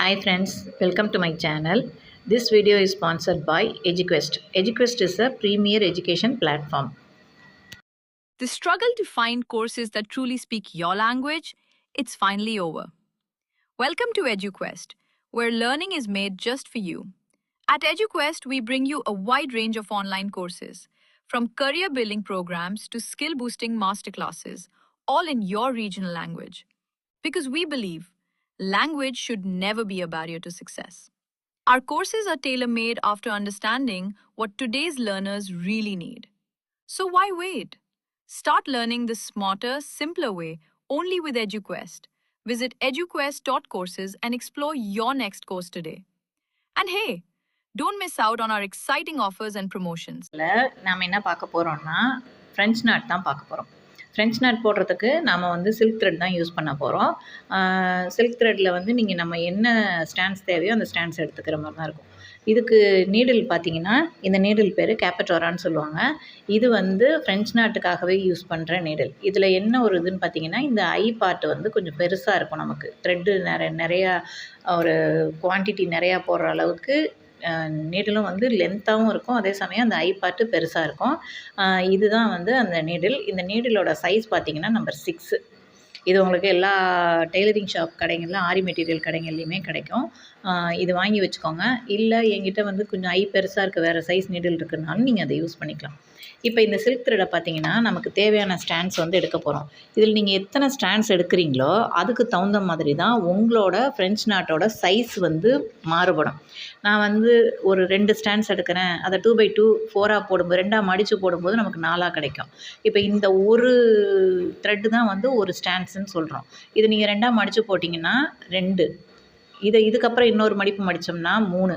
Hi friends, welcome to my channel. This video is sponsored by EduQuest. EduQuest is a premier education platform. The struggle to find courses that truly speak your language, it's finally over. Welcome to EduQuest, where learning is made just for you. At EduQuest, we bring you a wide range of online courses, from career building programs to skill boosting masterclasses, all in your regional language. Because we believe language should never be a barrier to success. Our courses are tailor made after understanding what today's learners really need. So why wait? Start learning the smarter, simpler way only with EduQuest. Visit eduquest.courses and explore your next course today. And hey, don't miss out on our exciting offers and promotions. நாம் என்ன பார்க்க போகிறோம்னா French not தான் பார்க்க போகிறோம். French not போடுறதுக்கு நாம் வந்து சில்க் த்ரெட் தான் யூஸ் பண்ண போகிறோம். சில்க் த்ரெட்டில் வந்து நீங்கள் நம்ம என்ன ஸ்டாண்ட்ஸ் தேவையோ அந்த ஸ்டாண்ட்ஸ் எடுத்துக்கிற மாதிரி தான் இருக்கும். இதுக்கு நீடில் பார்த்தீங்கன்னா இந்த நீடில் பேர் கேப்பட்டோரான்னு சொல்லுவாங்க. இது வந்து ஃப்ரெஞ்ச் நாட்டுக்காகவே யூஸ் பண்ணுற நீடில். இதில் என்ன ஒரு இதுன்னு பார்த்தீங்கன்னா இந்த ஐ பார்ட் வந்து கொஞ்சம் பெருசாக இருக்கும். நமக்கு த்ரெட்டு நிறையா ஒரு குவான்டிட்டி நிறையா போடுற அளவுக்கு நீடிலும் வந்து லென்த்தாகவும் இருக்கும். அதே சமயம் அந்த ஐ பார்ட்டு பெருசாக இருக்கும். இதுதான் வந்து அந்த நீடில். இந்த நீடிலோட சைஸ் பார்த்திங்கன்னா நம்பர் 6. இது உங்களுக்கு எல்லா டெய்லரிங் ஷாப் கடைகளில் ஆரி மெட்டீரியல் கடைகள்லையுமே கிடைக்கும். இது வாங்கி வச்சுக்கோங்க. இல்லை என்கிட்ட வந்து கொஞ்சம் ஐ பெருசாக இருக்க வேறு சைஸ் நீடில் இருக்குனாலும் நீங்கள் அதை யூஸ் பண்ணிக்கலாம். இப்போ இந்த சில்க் த்ரெடை பார்த்தீங்கன்னா நமக்கு தேவையான ஸ்டாண்ட்ஸ் வந்து எடுக்க போகிறோம். இதில் நீங்கள் எத்தனை ஸ்டாண்ட்ஸ் எடுக்கிறீங்களோ அதுக்கு தகுந்த மாதிரி தான் உங்களோட ஃப்ரெஞ்ச் நாட்டோட சைஸ் வந்து மாறுபடும். நான் வந்து ஒரு 2 ஸ்டாண்ட்ஸ் எடுக்கிறேன், அதை 2x2 4ஆக போடும்போது 2ஆக மடித்து போடும்போது நமக்கு 4ஆக கிடைக்கும். இப்போ இந்த ஒரு த்ரெட்டு தான் வந்து ஒரு ஸ்டாண்ட்ஸுன்னு சொல்கிறோம். இது நீங்கள் 2ஆக மடித்து போட்டிங்கன்னா 2, இதுக்கப்புறம் இன்னொரு மடிப்பு மடித்தோம்னா 3,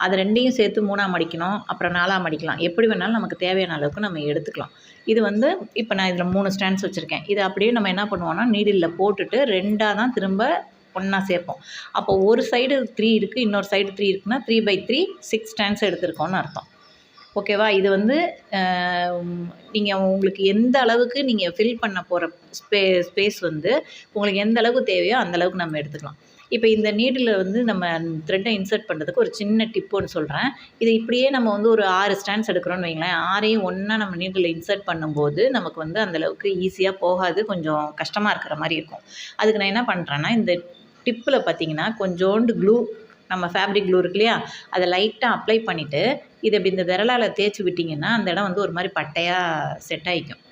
அது 2ஐயும் சேர்த்து 3ஆக மடிக்கணும், அப்புறம் 4ஆக மடிக்கலாம். எப்படி வேணாலும் நமக்கு தேவையான அளவுக்கு நம்ம எடுத்துக்கலாம். இது வந்து இப்போ நான் இதில் 3 ஸ்டாண்ட்ஸ் வச்சுருக்கேன். இது அப்படியே நம்ம என்ன பண்ணுவோம்னா நீடிலில் போட்டுட்டு 2ஆக தான் திரும்ப ஒன்றா சேர்ப்போம். அப்போ ஒரு சைடு 3 இருக்குது, இன்னொரு சைடு 3 இருக்குன்னா 3x3 6 ஸ்டாண்ட்ஸ் எடுத்துருக்கோன்னு அர்த்தம். ஓகேவா? இது வந்து நீங்கள் உங்களுக்கு எந்த அளவுக்கு நீங்கள் ஃபில் பண்ண போகிற ஸ்பேஸ் வந்து உங்களுக்கு எந்த அளவுக்கு தேவையோ அந்தளவுக்கு நம்ம எடுத்துக்கலாம். இப்போ இந்த நீடில் வந்து நம்ம த்ரெட்டை இன்சர்ட் பண்ணுறதுக்கு ஒரு சின்ன டிப்புன்னு சொல்கிறேன். இது இப்படியே நம்ம வந்து ஒரு 6 ஸ்டாண்ட்ஸ் எடுக்கிறோன்னு வைங்களேன். 6ஐயும் ஒன்றா நம்ம நீடில் இன்சர்ட் பண்ணும்போது நமக்கு வந்து அந்தளவுக்கு ஈஸியாக போகாது, கொஞ்சம் கஷ்டமாக இருக்கிற மாதிரி இருக்கும். அதுக்கு நான் என்ன பண்ணுறேன்னா இந்த டிப்பில் பார்த்தீங்கன்னா கொஞ்சோண்டு க்ளூ, நம்ம ஃபேப்ரிக் க்ளூ இருக்கு இல்லையா, அதை லைட்டாக அப்ளை பண்ணிவிட்டு இதை இப்படி இந்த விரலால் தேய்ச்சி விட்டிங்கன்னா அந்த இடம் வந்து ஒரு மாதிரி பட்டையாக செட் ஆகிக்கும்,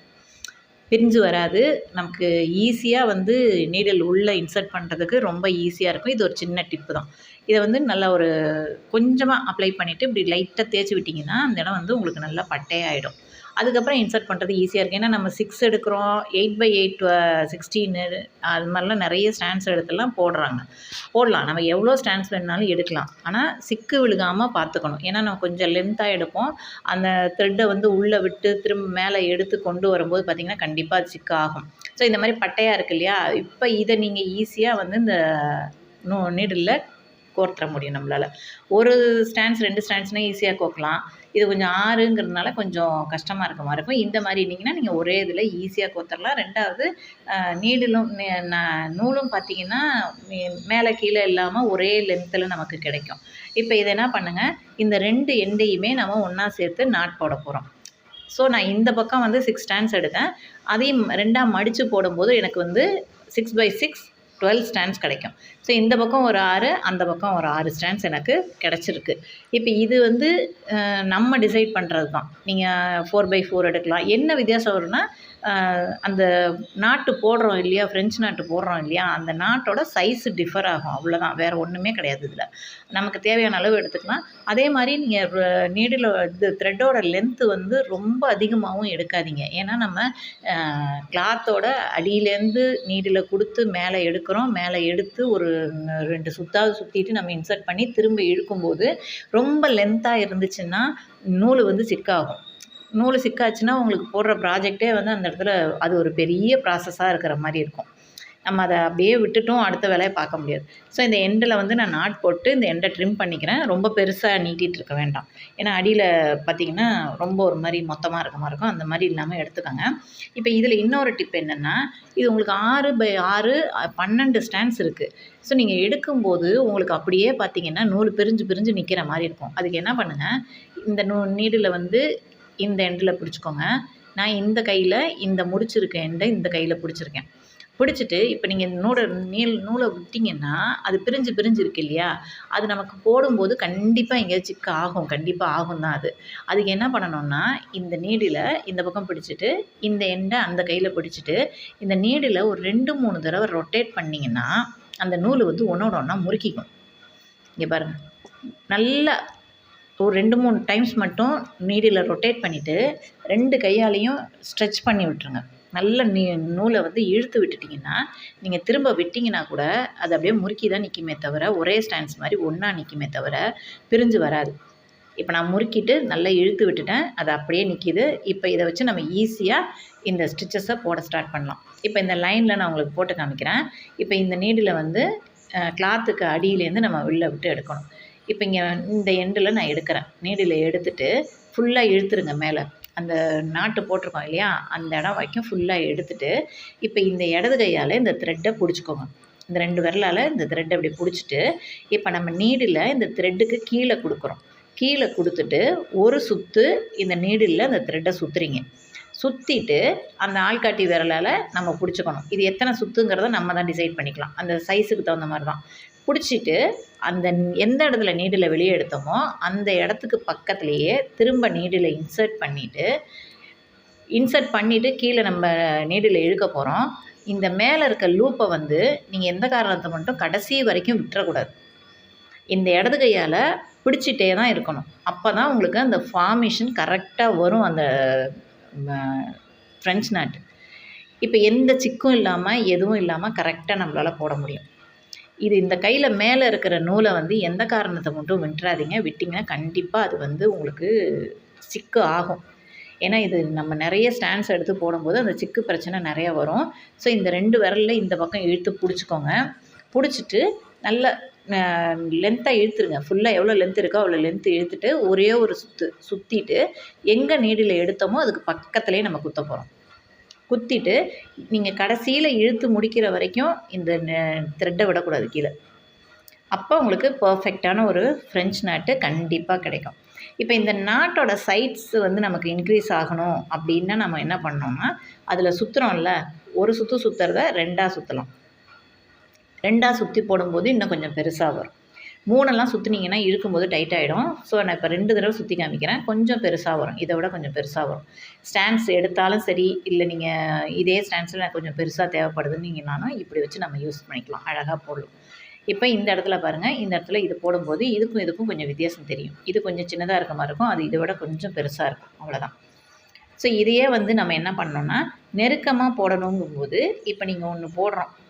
பிரிஞ்சு வராது. நமக்கு ஈஸியாக வந்து நீடில் உள்ளே இன்சர்ட் பண்ணுறதுக்கு ரொம்ப ஈஸியாக இருக்கும். இது ஒரு சின்ன டிப்பு தான். இதை வந்து நல்லா ஒரு கொஞ்சமாக அப்ளை பண்ணிவிட்டு இப்படி லைட்டாக தேய்ச்சி விட்டிங்கன்னா அந்த இடம் வந்து உங்களுக்கு நல்லா பட்டையாகிடும். அதுக்கப்புறம் இன்சர்ட் பண்ணுறது ஈஸியாக இருக்குது. ஏன்னா நம்ம 6 எடுக்கிறோம், 8x8 16 அது மாதிரிலாம் நிறைய ஸ்டாண்ட்ஸ் எடுத்துலாம் போடலாம். நம்ம எவ்வளோ ஸ்டாண்ட்ஸ் வேணுனாலும் எடுக்கலாம். ஆனால் சிக்கு விழுகாமல் பார்த்துக்கணும். ஏன்னா நம்ம கொஞ்சம் லென்த்தாக எடுப்போம். அந்த த்ரெட்டை வந்து உள்ளே விட்டு திரும்ப மேலே எடுத்து கொண்டு வரும்போது பார்த்திங்கன்னா கண்டிப்பாக அது சிக்கு ஆகும். ஸோ இந்த மாதிரி பட்டையாக இருக்குது இல்லையா, இப்போ இதை நீங்கள் ஈஸியாக வந்து இந்த நீடிலில் கோர்த்துற முடியும் நம்மளால். ஒரு ஸ்டாண்ட்ஸ் 2 ஸ்டாண்ட்ஸ்னால் ஈஸியாக கோக்கலாம். இது கொஞ்சம் 6ங்கிறதுனால கொஞ்சம் கஷ்டமாக இருக்க மாதிரி இருக்கும். இந்த மாதிரி இருந்தீங்கன்னா நீங்கள் ஒரே இதில் ஈஸியாக கோர்த்துடலாம். 2வது நீடிலும் நூலும் பார்த்திங்கன்னா மேலே கீழே இல்லாமல் ஒரே லென்த்தில் நமக்கு கிடைக்கும். இப்போ இதை என்ன பண்ணுங்கள், இந்த 2 எண்டையுமே நம்ம ஒன்றா சேர்த்து நாட் போட போகிறோம். ஸோ நான் இந்த பக்கம் வந்து 6 ஸ்டாண்ட்ஸ் எடுத்தேன். அதையும் 2ஆக மடித்து போடும்போது எனக்கு வந்து 6x6 12 ஸ்டாண்ட்ஸ் கிடைக்கும். ஸோ இந்த பக்கம் ஒரு 6, அந்த பக்கம் ஒரு 6 ஸ்டாண்ட்ஸ் எனக்கு கிடச்சிருக்கு. இப்போ இது வந்து நம்ம டிசைட் பண்ணுறது தான். நீங்கள் 4x4 எடுக்கலாம். என்ன வித்தியாசம் வரும்னா அந்த நாட்டு போடுறோம் இல்லையா, ஃப்ரெஞ்ச் நாட்டு போடுறோம் இல்லையா, அந்த நாட்டோட சைஸு டிஃபர் ஆகும், அவ்வளோதான். வேறு ஒன்றுமே கிடையாது. இதில் நமக்கு தேவையான அளவு எடுத்துக்கலாம். அதே மாதிரி நீங்கள் நீடில் இது த்ரெட்டோட லென்த்து வந்து ரொம்ப அதிகமாகவும் எடுக்காதீங்க. ஏன்னா நம்ம கிளாத்தோட அடியிலேருந்து நீடில் கொடுத்து மேலே எடுக்கிறோம். மேலே எடுத்து ஒரு 2 சுத்தாவது சுற்றிட்டு நம்ம இன்சர்ட் பண்ணி திரும்ப இழுக்கும்போது ரொம்ப லென்த்தாக இருந்துச்சுன்னா நூல் வந்து சிக்காகும். நூல் சிக்காச்சுன்னா உங்களுக்கு போடுற ப்ராஜெக்டே வந்து அந்த இடத்துல அது ஒரு பெரிய ப்ராசஸாக இருக்கிற மாதிரி இருக்கும். நம்ம அதை அப்படியே விட்டுட்டும் அடுத்த வேலையை பார்க்க முடியாது. ஸோ இந்த எண்டில் வந்து நான் நாட் போட்டு இந்த எண்டை ட்ரிம் பண்ணிக்கிறேன். ரொம்ப பெருசாக நீட்டிகிட்டு இருக்க வேண்டாம். ஏன்னா அடியில் பார்த்திங்கன்னா ரொம்ப ஒரு மாதிரி மொத்தமாக இருக்க மாதிரி இருக்கும். அந்த மாதிரி இல்லாமல் எடுத்துக்கோங்க. இப்போ இதில் இன்னொரு டிப் என்னென்னா, இது உங்களுக்கு 6x6 12 ஸ்டாண்ட்ஸ் இருக்குது. ஸோ நீங்கள் எடுக்கும்போது உங்களுக்கு அப்படியே பார்த்திங்கன்னா நூல் பிரிஞ்சு பிரிஞ்சு நிற்கிற மாதிரி இருக்கும். அதுக்கு என்ன பண்ணுங்கள், இந்த நீடில் வந்து இந்த எண்டில் பிடிச்சிக்கோங்க. நான் இந்த கையில் இந்த முடிச்சிருக்க எண்டை இந்த கையில் பிடிச்சிருக்கேன். பிடிச்சிட்டு இப்போ நீங்கள் நூலை விட்டிங்கன்னா அது பிரிஞ்சு பிரிஞ்சு இருக்கு இல்லையா, அது நமக்கு போடும்போது கண்டிப்பாக எங்கேயாவது சிக்க ஆகும். கண்டிப்பாக ஆகும் தான் அது. அதுக்கு என்ன பண்ணணும்னா, இந்த நீடில் இந்த பக்கம் பிடிச்சிட்டு இந்த எண்டை அந்த கையில் பிடிச்சிட்டு இந்த நீடில் ஒரு 2-3 தடவை ரொட்டேட் பண்ணிங்கன்னா அந்த நூல் வந்து ஒன்றோட ஒன்றா முறுக்கிக்கும். இங்கே பாருங்கள், நல்லா ஒரு 2-3 டைம்ஸ் மட்டும் நீடில் ரொட்டேட் பண்ணிவிட்டு 2 கையாலையும் ஸ்ட்ரெச் பண்ணி விட்டுருங்க. நல்ல நூலை வந்து இழுத்து விட்டுட்டிங்கன்னா நீங்கள் திரும்ப விட்டிங்கன்னா கூட அது அப்படியே முறுக்கி தான் நிற்குமே தவிர, ஒரே ஸ்டாண்ட்ஸ் மாதிரி ஒன்றா நிற்குமே தவிர பிரிஞ்சு வராது. இப்போ நான் முறுக்கிட்டு நல்லா இழுத்து விட்டுட்டேன், அது அப்படியே நிற்கிது. இப்போ இதை வச்சு நம்ம ஈஸியாக இந்த ஸ்டிச்சஸை போட ஸ்டார்ட் பண்ணலாம். இப்போ இந்த லைனில் நான் உங்களுக்கு போட்டு காமிக்கிறேன். இப்போ இந்த நீடில் வந்து கிளாத்துக்கு அடியிலேருந்து நம்ம வெளில விட்டு எடுக்கணும். இப்போ இங்கே இந்த எண்டில் நான் எடுக்கிறேன். நீடில் எடுத்துகிட்டு ஃபுல்லாக இழுத்துருங்க மேலே. அந்த நாட்டு போட்டிருக்கோம் இல்லையா, அந்த இடம் வரைக்கும் ஃபுல்லாக எடுத்துகிட்டு இப்போ இந்த இடது கையால் இந்த த்ரெட்டை பிடிச்சிக்கோங்க. இந்த 2 விரலால் இந்த த்ரெட்டை அப்படி பிடிச்சிட்டு இப்போ நம்ம நீடில் இந்த த்ரெட்டுக்கு கீழே கொடுக்குறோம். கீழே கொடுத்துட்டு ஒரு சுற்று இந்த நீடில் அந்த த்ரெட்டை சுற்றுறீங்க. சுற்றிட்டு அந்த ஆள்காட்டி விரலால் நம்ம பிடிச்சிக்கணும். இது எத்தனை சுற்றுங்கிறத நம்ம தான் டிசைட் பண்ணிக்கலாம். அந்த சைஸுக்கு தகுந்த மாதிரி தான் பிடிச்சிட்டு அந்த எந்த இடத்துல நீடில் வெளியே எடுத்தோமோ அந்த இடத்துக்கு பக்கத்துலேயே திரும்ப நீடில் இன்சர்ட் பண்ணிவிட்டு கீழே நம்ம நீடில் இழுக்க போகிறோம். இந்த மேலே இருக்க லூப்பை வந்து நீங்கள் எந்த காரணத்தை மட்டும் கடைசி வரைக்கும் விட்டுறக்கூடாது. இந்த இடது கையால் பிடிச்சிட்டே தான் இருக்கணும். அப்போ தான் உங்களுக்கு அந்த ஃபார்மேஷன் கரெக்டாக வரும். அந்த ஃப்ரெஞ்ச் நாட் இப்போ எந்த சிக்கும் இல்லாமல் எதுவும் இல்லாமல் கரெக்டாக நம்மளால் போட முடியும். இது இந்த கையில் மேலே இருக்கிற நூலை வந்து எந்த காரணத்தை மட்டும் விட்டுறாதீங்க. விட்டிங்கன்னா கண்டிப்பாக அது வந்து உங்களுக்கு சிக்கு ஆகும். ஏன்னா இது நம்ம நிறைய ஸ்டாண்ட்ஸ் எடுத்து போடும்போது அந்த சிக்கு பிரச்சனை நிறையா வரும். ஸோ இந்த 2 விரலில் இந்த பக்கம் இழுத்து பிடிச்சிக்கோங்க. பிடிச்சிட்டு நல்ல லென்த்தாக இழுத்துருங்க. ஃபுல்லாக எவ்வளோ லென்த் இருக்கோ அவ்வளோ லென்த்து இழுத்துட்டு ஒரே ஒரு சுற்றிட்டு எங்கே நீடில் எடுத்தோமோ அதுக்கு பக்கத்துலேயே நம்ம குத்த போகிறோம். குத்திட்டு நீங்கள் கடைசியில் இழுத்து முடிக்கிற வரைக்கும் இந்த த்ரெட்டை விடக்கூடாது கீழே. அப்போ உங்களுக்கு பர்ஃபெக்டான ஒரு ஃப்ரெஞ்ச் நாட்டு கண்டிப்பாக கிடைக்கும். இப்போ இந்த நாட்டோட சைட்ஸ் வந்து நமக்கு இன்க்ரீஸ் ஆகணும் அப்படின்னா நம்ம என்ன பண்ணோம்னா, அதில் சுற்றுறோம்ல, ஒரு சுற்றுறத 2ஆக சுற்றலாம். 2ஆக சுற்றி போடும்போது இன்னும் கொஞ்சம் பெருசாக வரும். 3எல்லாம் சுற்றுனீங்கன்னா இழுக்கும்போது டைட் ஆகிடும். ஸோ நான் இப்போ 2 தடவை சுற்றி காமிக்கிறேன். கொஞ்சம் பெருசாக வரும். இதை விட கொஞ்சம் பெருசாக வரும். ஸ்டாண்ட்ஸ் எடுத்தாலும் சரி, இல்லை நீங்கள் இதே ஸ்டாண்ட்ஸில் எனக்கு கொஞ்சம் பெருசாக தேவைப்படுதுன்னீங்கன்னாலும் இப்படி வச்சு நம்ம யூஸ் பண்ணிக்கலாம். அழகாக போடலாம். இப்போ இந்த இடத்துல பாருங்கள், இந்த இடத்துல இது போடும்போது இதுக்கும் கொஞ்சம் வித்தியாசம் தெரியும். இது கொஞ்சம் சின்னதாக இருக்க மாதிரி இருக்கும். அது இதை விட கொஞ்சம் பெருசாக இருக்கும். அவ்வளோதான். ஸோ இதையே வந்து நம்ம என்ன பண்ணோம்னா, நெருக்கமாக போடணுங்கும்போது இப்போ நீங்கள் ஒன்று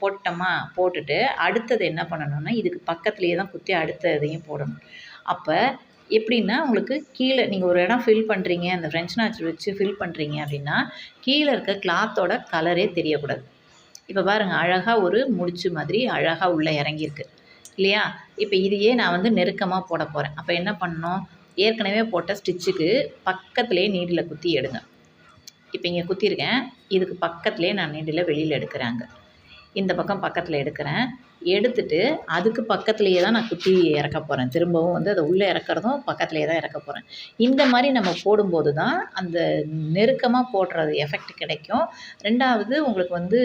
போட்டோமா, போட்டுட்டு அடுத்தது என்ன பண்ணணும்னா இதுக்கு பக்கத்துலேயே தான் குத்தி அடுத்த இதையும் போடணும். அப்போ எப்படின்னா உங்களுக்கு கீழே நீங்கள் ஒரு இடம் ஃபில் பண்ணுறீங்க, அந்த ஃப்ரெஞ்ச் நாட் வச்சு ஃபில் பண்ணுறீங்க அப்படின்னா கீழே இருக்க கிளாத்தோட கலரே தெரியக்கூடாது. இப்போ பாருங்கள், அழகாக ஒரு முடிச்சு மாதிரி அழகாக உள்ளே இறங்கியிருக்கு இல்லையா. இப்போ இதையே நான் வந்து நெருக்கமாக போட போகிறேன். அப்போ என்ன பண்ணணும், ஏற்கனவே போட்ட ஸ்டிச்சுக்கு பக்கத்துலேயே நீடில் குத்தி எடுங்க. இப்போ இங்கே குத்திருக்கேன், இதுக்கு பக்கத்துலேயே நான் நீடில் வெளியில் எடுக்கிறாங்க. இந்த பக்கம் பக்கத்தில் எடுக்கிறேன். எடுத்துட்டு அதுக்கு பக்கத்துலேயே தான் நான் குத்தி இறக்க போகிறேன். திரும்பவும் வந்து அதை உள்ளே இறக்குறதும் பக்கத்துலேயே தான் இறக்க போகிறேன். இந்த மாதிரி நம்ம போடும்போது தான் அந்த நெருக்கமாக போடுறது எஃபெக்ட் கிடைக்கும். 2வது உங்களுக்கு வந்து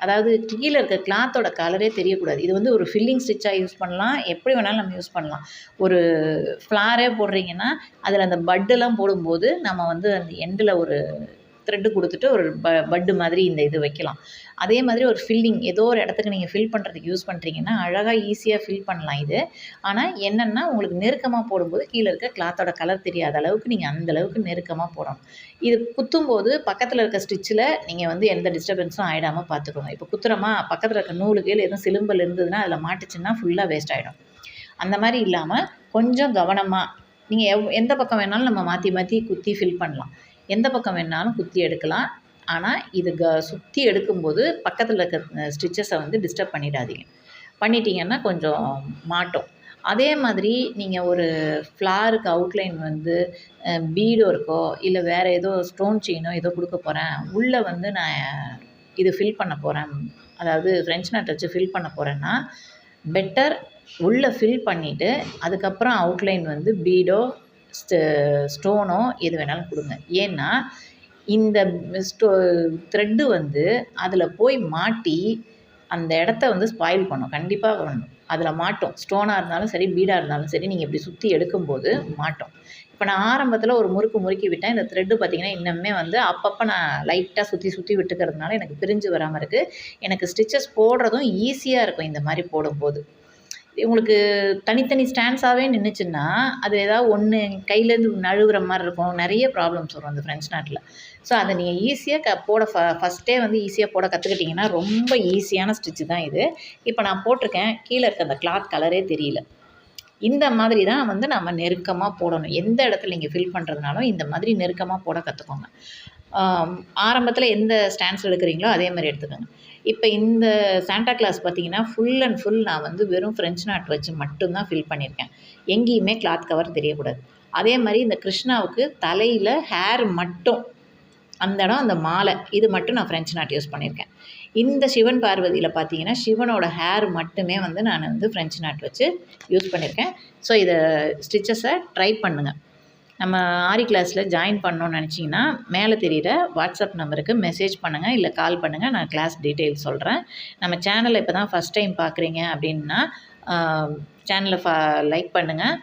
அதாவது கீழே இருக்க கிளாத்தோட கலரே தெரியக்கூடாது. இது வந்து ஒரு ஃபில்லிங் ஸ்டிச்சாக யூஸ் பண்ணலாம். எப்படி வேணாலும் நம்ம யூஸ் பண்ணலாம். ஒரு ஃப்ளாரே போடுறீங்கன்னா அதில் அந்த பட்டெல்லாம் போடும்போது நம்ம வந்து அந்த எண்டில் ஒரு த்ரெட்டு கொடுத்துட்டு ஒரு பட்டு மாதிரி இந்த இது வைக்கலாம். அதே மாதிரி ஒரு ஃபில்லிங் ஏதோ ஒரு இடத்துக்கு நீங்கள் ஃபில் பண்ணுறதுக்கு யூஸ் பண்ணுறீங்கன்னா அழகாக ஈஸியாக ஃபில் பண்ணலாம் இது. ஆனால் என்னென்னா உங்களுக்கு நெருக்கமாக போடும்போது கீழே இருக்க கிளாத்தோட கலர் தெரியாத அளவுக்கு நீங்கள் அந்தளவுக்கு நெருக்கமாக போடணும். இது குத்தும்போது பக்கத்தில் இருக்க ஸ்டிச்சில் நீங்கள் வந்து எந்த டிஸ்டர்பன்ஸும் ஆகிடாமல் பார்த்துக்கோங்க. இப்போ குத்துறோமா, பக்கத்தில் இருக்க நூலுக்கு எதுவும் சிலும்பல் இருந்ததுன்னா அதில் மாட்டுச்சுன்னா ஃபுல்லாக வேஸ்ட் ஆகிடும். அந்த மாதிரி இல்லாமல் கொஞ்சம் கவனமாக நீங்கள் எந்த பக்கம் வேணாலும் நம்ம மாற்றி மாற்றி குத்தி ஃபில் பண்ணலாம். எந்த பக்கம் வேணாலும் குத்தி எடுக்கலாம். ஆனால் இது சுற்றி எடுக்கும்போது பக்கத்தில் இருக்க ஸ்டிச்சஸை வந்து டிஸ்டர்ப் பண்ணிடாதீங்க. பண்ணிட்டீங்கன்னா கொஞ்சம் மாட்டும். அதே மாதிரி நீங்கள் ஒரு ஃப்ளாருக்கு அவுட்லைன் வந்து பீட் ஒர்க்கோ இல்லை வேறு ஏதோ ஸ்டோன் செயினோ ஏதோ கொடுக்க போகிறேன், உள்ளே வந்து நான் இது ஃபில் பண்ண போகிறேன், அதாவது ஃப்ரெஞ்ச் நாட் வச்சு ஃபில் பண்ண போகிறேன்னா பெட்டர் உள்ளே ஃபில் பண்ணிவிட்டு அதுக்கப்புறம் அவுட்லைன் வந்து பீடோ ஸ்டோனோ எது வேணாலும் கொடுங்க. ஏன்னா இந்த த்ரெட்டு வந்து அதில் போய் மாட்டி அந்த இடத்த வந்து ஸ்பாயில் பண்ணும். கண்டிப்பாக பண்ணணும். அதில் மாட்டும். ஸ்டோனாக இருந்தாலும் சரி, பீடாக இருந்தாலும் சரி, நீங்கள் இப்படி சுற்றி எடுக்கும்போது மாட்டும். இப்போ நான் ஆரம்பத்தில் ஒரு முறுக்கி விட்டேன். இந்த த்ரெட்டு பார்த்திங்கன்னா இன்னுமே வந்து அப்பப்போ நான் லைட்டாக சுற்றி விட்டுக்கிறதுனால எனக்கு பிரிஞ்சு வராமல் இருக்குது. எனக்கு ஸ்டிச்சஸ் போடுறதும் ஈஸியாக இருக்கும் இந்த மாதிரி போடும்போது. உங்களுக்கு தனித்தனி ஸ்டாண்ட்ஸாகவே நின்றுச்சுன்னா அது ஏதாவது ஒன்று கையிலேருந்து நழுவுற மாதிரி இருக்கும். நிறைய ப்ராப்ளம்ஸ் வரும் அந்த ஃப்ரெஞ்ச் நாட்டில். ஸோ அதை நீங்கள் ஈஸியாக போட ஃபஸ்ட்டே வந்து ஈஸியாக போட கற்றுக்கிட்டிங்கன்னா ரொம்ப ஈஸியான ஸ்டிச்சு தான் இது. இப்போ நான் போட்டிருக்கேன், கீழே இருக்க அந்த கிளாத் கலரே தெரியல. இந்த மாதிரி தான் வந்து நம்ம நெருக்கமாக போடணும். எந்த இடத்துல நீங்கள் ஃபில் பண்ணுறதுனாலும் இந்த மாதிரி நெருக்கமாக போட கற்றுக்கோங்க. ஆரம்பத்தில் எந்த ஸ்டாண்ட்ஸ் எடுக்கிறீங்களோ அதே மாதிரி எடுத்துக்கோங்க. இப்போ இந்த சாண்டா கிளாஸ் பார்த்திங்கன்னா ஃபுல் அண்ட் ஃபுல் நான் வந்து வெறும் ஃப்ரெஞ்ச் நாட் வச்சு மட்டும்தான் ஃபில் பண்ணியிருக்கேன். எங்கேயுமே கிளாத் கவர் தெரியக்கூடாது. அதே மாதிரி இந்த கிருஷ்ணாவுக்கு தலையில் ஹேர் மட்டும், அந்த இடம் அந்த மாலை, இது மட்டும் நான் ஃப்ரெஞ்ச் நாட் யூஸ் பண்ணியிருக்கேன். இந்த சிவன் பார்வதியில் பார்த்தீங்கன்னா சிவனோட ஹேர் மட்டுமே வந்து நான் வந்து ஃப்ரெஞ்ச் நாட் வச்சு யூஸ் பண்ணியிருக்கேன். ஸோ இதை ஸ்டிச்சஸை ட்ரை பண்ணுங்கள். நம்ம ஆரி கிளாஸில் ஜாயின் பண்ணணும்னு நினச்சிங்கன்னா மேலே தெரிகிற வாட்ஸ்அப் நம்பருக்கு மெசேஜ் பண்ணுங்கள், இல்லை கால் பண்ணுங்கள். நான் கிளாஸ் டீட்டெயில்ஸ் சொல்கிறேன். நம்ம சேனலை இப்போ தான் ஃபஸ்ட் டைம் பார்க்குறீங்க அப்படின்னா சேனலை லைக் பண்ணுங்கள்,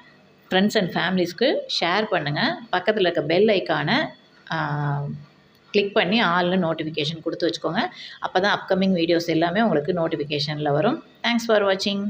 ஃப்ரெண்ட்ஸ் அண்ட் ஃபேமிலிஸ்க்கு ஷேர் பண்ணுங்கள், பக்கத்தில் இருக்க பெல் ஐக்கானை கிளிக் பண்ணி ஆல்னு நோட்டிஃபிகேஷன் கொடுத்து வச்சுக்கோங்க. அப்போ தான் அப்கமிங் வீடியோஸ் எல்லாமே உங்களுக்கு நோட்டிஃபிகேஷனில் வரும். தேங்க்ஸ் ஃபார் வாட்சிங்.